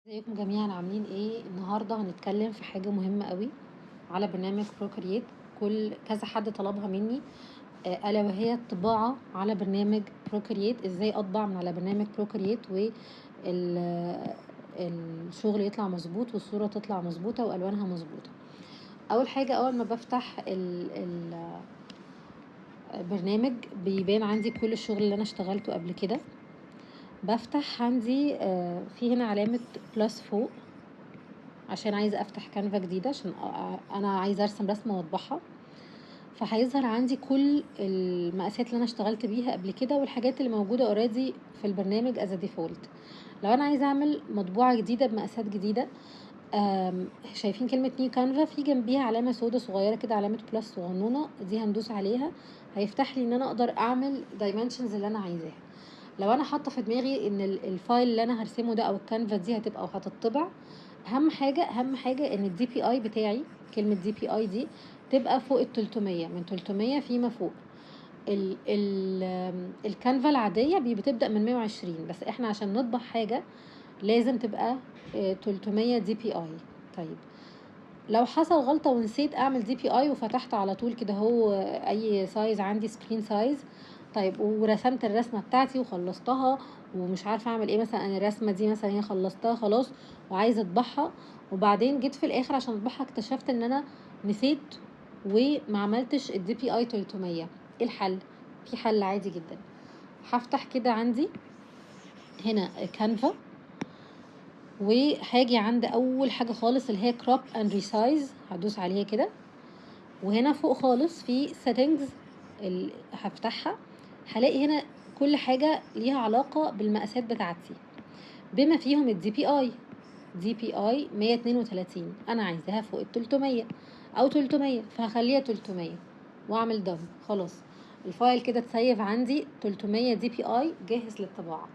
ازيكم جميعا عاملين ايه؟ النهارده هنتكلم في حاجه مهمه قوي على برنامج بروكرييت. كذا حد طلبها مني، الا وهي الطباعه على برنامج بروكرييت. ازاي اطبع من على برنامج بروكرييت الشغل يطلع مظبوط والصوره تطلع مظبوطه والوانها مظبوطه. اول حاجه، اول ما بفتح البرنامج بيبان عندي كل الشغل اللي انا اشتغلته قبل كده. بفتح عندي في هنا علامه بلس فوق عشان عايزه افتح كانفا جديده، عشان انا عايزه ارسم رسمه واطبعها. فهيظهر عندي كل المقاسات اللي انا اشتغلت بيها قبل كده والحاجات اللي موجوده اوريدي في البرنامج از ديفولت. لو انا عايزه اعمل مطبوعه جديده بمقاسات جديده، شايفين كلمه نيو كانفا في جنبيها علامه سودة صغيره كده، علامه بلس صغنونه دي هندوس عليها. هيفتح لي ان انا اقدر اعمل دايمنشنز اللي انا عايزاها. لو انا حاطه في دماغي ان الفايل اللي انا هرسمه ده او الكانفا دي هتبقى وهتطبع، اهم حاجه ان الدي بي اي بتاعي، كلمه دي بي اي دي تبقى فوق ال 300، من 300 فيما فوق. ال ال الكانفا العاديه بتبدا من 120، بس احنا عشان نطبع حاجه لازم تبقى 300 دي بي اي. طيب لو حصل غلطه ونسيت اعمل دي بي اي وفتحت على طول كده هو اي سايز عندي، سكرين سايز، طيب ورسمت الرسمه بتاعتي وخلصتها ومش عارفه اعمل ايه، مثلا انا الرسمه دي مثلا هي خلصتها خلاص وعايزه اطبعها، وبعدين جيت في الاخر عشان اطبعها اكتشفت ان انا نسيت وما عملتش الدي بي اي 300. ايه الحل؟ في حل عادي جدا. هفتح كده عندي هنا كانفا، وهاجي عند اول حاجه خالص اللي هي كروب اند ريسايز، هدوس عليها كده. وهنا فوق خالص في settings هفتحها، هلاقي هنا كل حاجة ليها علاقة بالمقاسات بتاعتي بما فيهم الدي بي اي. دي بي اي 132 انا عايزاها فوق ال 300 او 300، فهخليها 300 واعمل دم. خلاص الفايل كده اتسيف عندي 300 دي بي اي جاهز للطباعة،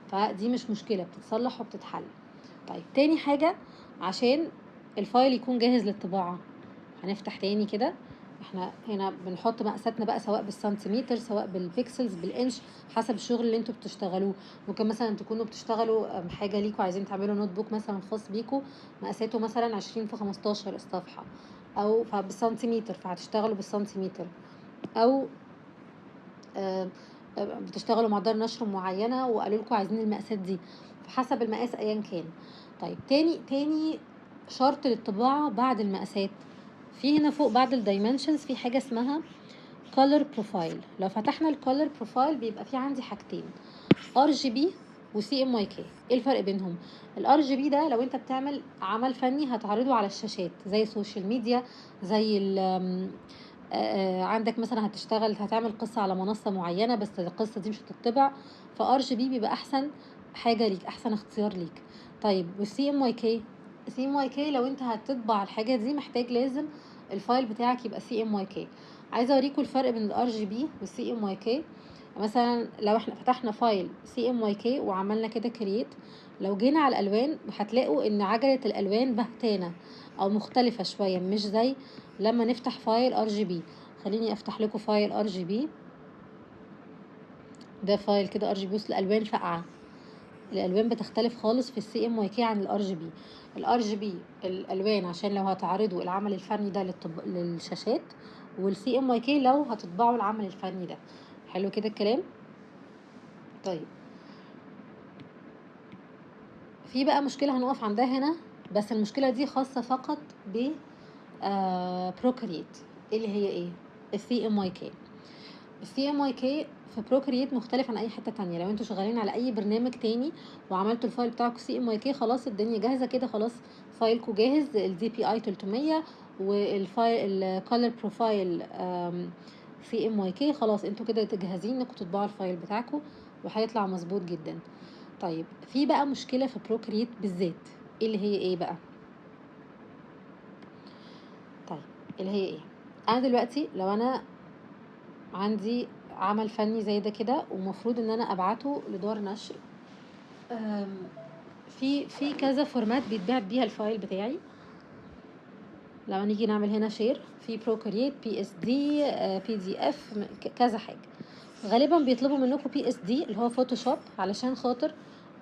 فدي مش مشكلة، بتتصلح وبتتحل. طيب تاني حاجة، عشان الفايل يكون جاهز للطباعة هنفتح تاني كده. احنا هنا بنحط مقاساتنا بقى سواء بالسنتيمتر سواء بالبيكسلز بالانش حسب الشغل اللي انتوا بتشتغلوه. ممكن مثلا تكونوا بتشتغلوا حاجه ليكوا عايزين تعملوا نوت بوك مثلا خاص بيكوا مقاساته مثلا 20 في 15 الصفحه، او بالسنتيمتر فهتشتغلوا بالسنتيمتر، او بتشتغلوا مع دار نشر معينه وقالوا لكم عايزين المقاسات دي، فحسب المقاس ايا كان. طيب تاني شرط للطباعه بعد المقاسات، في هنا فوق بعد الدايمنشنز في حاجه اسمها color profile. لو فتحنا الكولر بروفايل بيبقى في عندي حاجتين، ار جي بي وسي ام واي كي. ايه الفرق بينهم؟ الار جي بي ده لو انت بتعمل عمل فني هتعرضه على الشاشات زي السوشيال ميديا، زي عندك مثلا هتعمل قصة على منصة معينة بس القصة دي مش هتطبع، فار جي بي بيبقى احسن حاجة ليك، احسن اختيار ليك. طيب والسي ام واي كي، سي ام واي كي لو انت هتطبع الحاجة دي محتاج لازم الفايل بتاعك يبقى سي ام واي كي. عايزه اوريكم الفرق بين الار جي بي والسي ام واي كي. مثلا لو احنا فتحنا فايل سي ام واي كي وعملنا كده كرييت، لو جينا على الالوان هتلاقوا ان عجله الالوان بهتانه او مختلفه شويه، مش زي لما نفتح فايل ار جي بي. خليني افتح لكم فايل ار جي بي. ده فايل كده ار جي بي، الالوان فاقعه، الالوان بتختلف خالص في السي ام واي كي عن الار جي بي. الار جي بي الالوان عشان لو هتعرضوا العمل الفني ده للشاشات، والسي ام واي كي لو هتطبعوا العمل الفني ده. حلو كده الكلام. طيب في بقى مشكله هنقف عندها هنا، بس المشكله دي خاصه فقط ب بروكريت. اللي هي ايه؟ السي ام واي كي. السي ام واي كي في بروكريت مختلف عن اي حته تانية. لو انتوا شغالين على اي برنامج تاني وعملتوا الفايل بتاعكم سي ام واي كي، خلاص الدنيا جاهزه كده، خلاص فايلكم جاهز، الدي بي اي 300 والفايل الكولر بروفايل سي ام واي كي، خلاص انتوا كده جاهزين انكم تطبعوا الفايل بتاعكم وهيطلع مظبوط جدا. طيب في بقى مشكله في بروكريت بالذات، اللي هي ايه بقى؟ طيب اللي هي ايه؟ انا دلوقتي لو انا عندي عمل فني زي ده كده ومفروض ان انا ابعته لدار نشر، في كذا فورمات بيتبعت بيها الفايل بتاعي. لما نيجي نعمل هنا شير في بروكريت بي اس دي بي دي اف كذا حاجه، غالبا بيطلبوا منكم بي اس دي اللي هو فوتوشوب علشان خاطر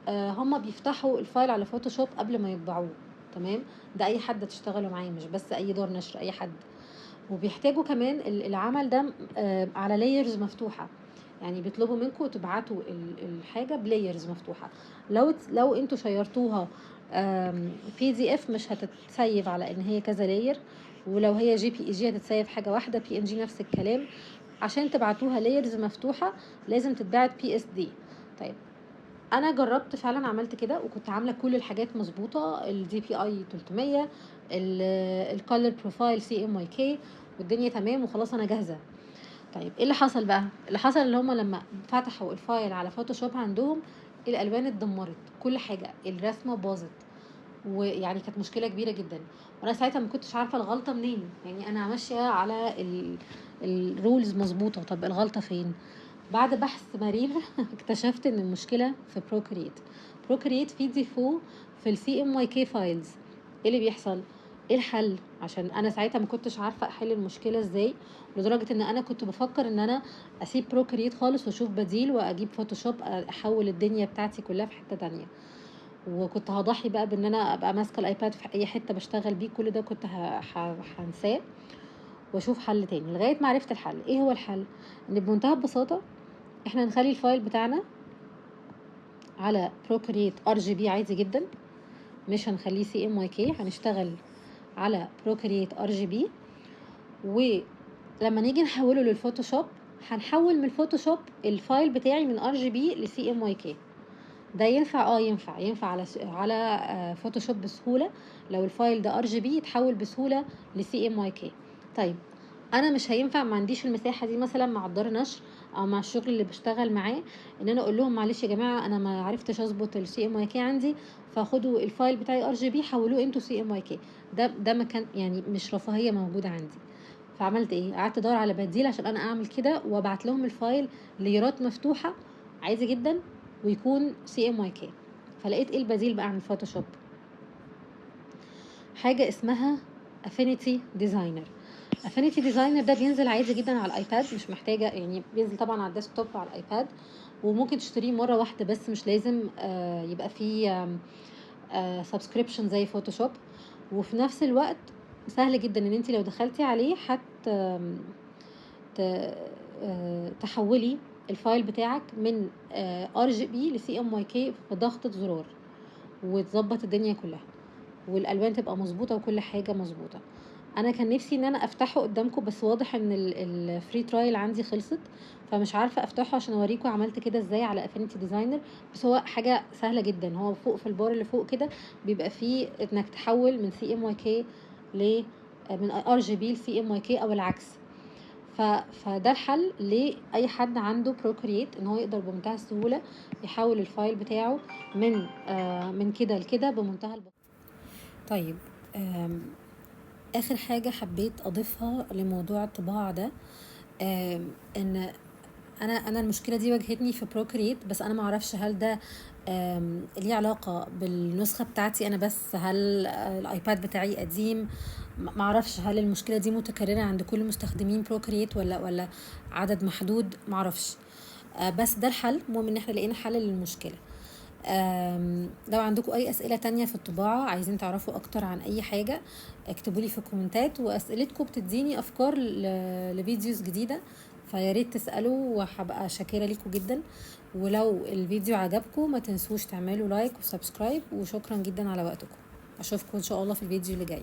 هما بيفتحوا الفايل على فوتوشوب قبل ما يطبعوه، تمام؟ ده اي حد تشتغلوا معاه، مش بس اي دار نشر، اي حد. وبيحتاجوا كمان العمل ده على لايرز مفتوحه، يعني بيطلبوا منكم تبعتوا الحاجه بلايرز مفتوحه. لو انتوا شيرتوها بي دي اف مش هتتسيف على ان هي كذا لاير، ولو هي جي بي اي جي هتتسيف حاجه واحده، بي ان جي نفس الكلام. عشان تبعتوها لايرز مفتوحه لازم تتبعت بي اس دي. طيب انا جربت فعلا، عملت كده وكنت عامله كل الحاجات مظبوطه، الدي بي اي 300، الكولر بروفايل سي ام واي كي، والدنيا تمام وخلاص انا جاهزه. طيب ايه اللي حصل بقى؟ اللي حصل اللي هم لما فتحوا الفايل على فوتوشوب عندهم الالوان اتدمرت، كل حاجه، الرسمه باظت، ويعني كانت مشكله كبيره جدا. وانا ساعتها ما كنتش عارفه الغلطه منين، يعني انا ماشيه على الرولز مظبوطه، طب الغلطه فين؟ بعد بحث مرير اكتشفت ان المشكله في بروكريت في ديفو في السي ام واي كي فايلز. ايه اللي بيحصل؟ ايه الحل؟ عشان انا ساعتها ما كنتش عارفه احل المشكله ازاي، لدرجه ان انا كنت بفكر ان انا اسيب بروكريت خالص واشوف بديل واجيب فوتوشوب احول الدنيا بتاعتي كلها في حته تانية. وكنت هضحي بقى بان انا ابقى ماسكه الايباد في اي حته بشتغل بيه، كل ده كنت هنساه واشوف حل تاني، لغايه ما عرفت الحل. ايه هو الحل؟ ان بمنتهى البساطه احنا نخلي الفايل بتاعنا على بروكريت ار جي بي عادي جدا، مش هنخليه سي ام واي كي، هنشتغل على بروكريت ار جي بي. ولما نيجي نحوله للفوتوشوب هنحول من الفوتوشوب الفايل بتاعي من ار جي بي لسي ام واي كي. ده ينفع؟ ينفع على فوتوشوب بسهوله. لو الفايل ده ار جي بي يتحول بسهوله لسي ام واي كي. طيب انا مش هينفع، ما عنديش المساحه دي مثلا مع الدار نشر او مع الشغل اللي بشتغل معاه ان انا اقول لهم معلش يا جماعه انا ما عرفتش اظبط السي ام واي كي عندي، فخدوا الفايل بتاعي ار جي بي حولوه انتوا سي ام واي كي. ده مكان يعني مش رفاهيه موجوده عندي. فعملت ايه؟ قعدت ادور على بديل عشان انا اعمل كده وابعت لهم الفايل ليرات مفتوحه عادي جدا ويكون سي ام واي كي. فلقيت ايه البديل بقى عن الفوتوشوب؟ حاجه اسمها افينيتي ديزاينر. افينيتي ديزاينر ده بينزل عادي جدا على الايباد، مش محتاجه يعني، بينزل طبعا على الديسكتوب على الايباد، وممكن تشتريه مره واحده بس، مش لازم يبقى فيه سبسكريبشن زي فوتوشوب. وفي نفس الوقت سهل جدا ان انت لو دخلتي عليه تحولي الفايل بتاعك من ار جي بي لسي ام واي كي بضغطه زرار، وتظبط الدنيا كلها، والالوان تبقى مظبوطه وكل حاجه مظبوطه. انا كان نفسي ان انا افتحه قدامكم، بس واضح ان الفري ترايل عندي خلصت، فمش عارفه افتحه عشان اوريكم عملت كده ازاي على افينيتي ديزاينر. بس هو حاجه سهله جدا، هو فوق في البار اللي فوق كده بيبقى فيه انك تحول من سي ام واي كي ل من ار جي بي لسي ام واي كي او العكس. فده الحل لاي حد عنده بروكريت، ان هو يقدر بمنتهى السهوله يحول الفايل بتاعه من كده لكده بمنتهى البساطه. طيب اخر حاجه حبيت اضيفها لموضوع الطباعه ده، ان انا المشكله دي واجهتني في بروكريت، بس انا ما اعرفش هل ده ليه علاقه بالنسخه بتاعتي انا بس، هل الايباد بتاعي قديم، ما اعرفش هل المشكله دي متكرره عند كل مستخدمين بروكريت ولا عدد محدود، ما اعرفش. بس ده الحل، المهم ان احنا لقينا حل للمشكله. لو عندكم اي اسئله تانية في الطباعه، عايزين تعرفوا اكتر عن اي حاجه، اكتبوا لي في الكومنتات، واسئلتكم بتديني افكار لفيديوز جديده، فياريت تسالوا وهبقى شاكره ليكم جدا. ولو الفيديو عجبكم ما تنسوش تعملوا لايك وسبسكرايب، وشكرا جدا على وقتكم. اشوفكم ان شاء الله في الفيديو اللي جاي.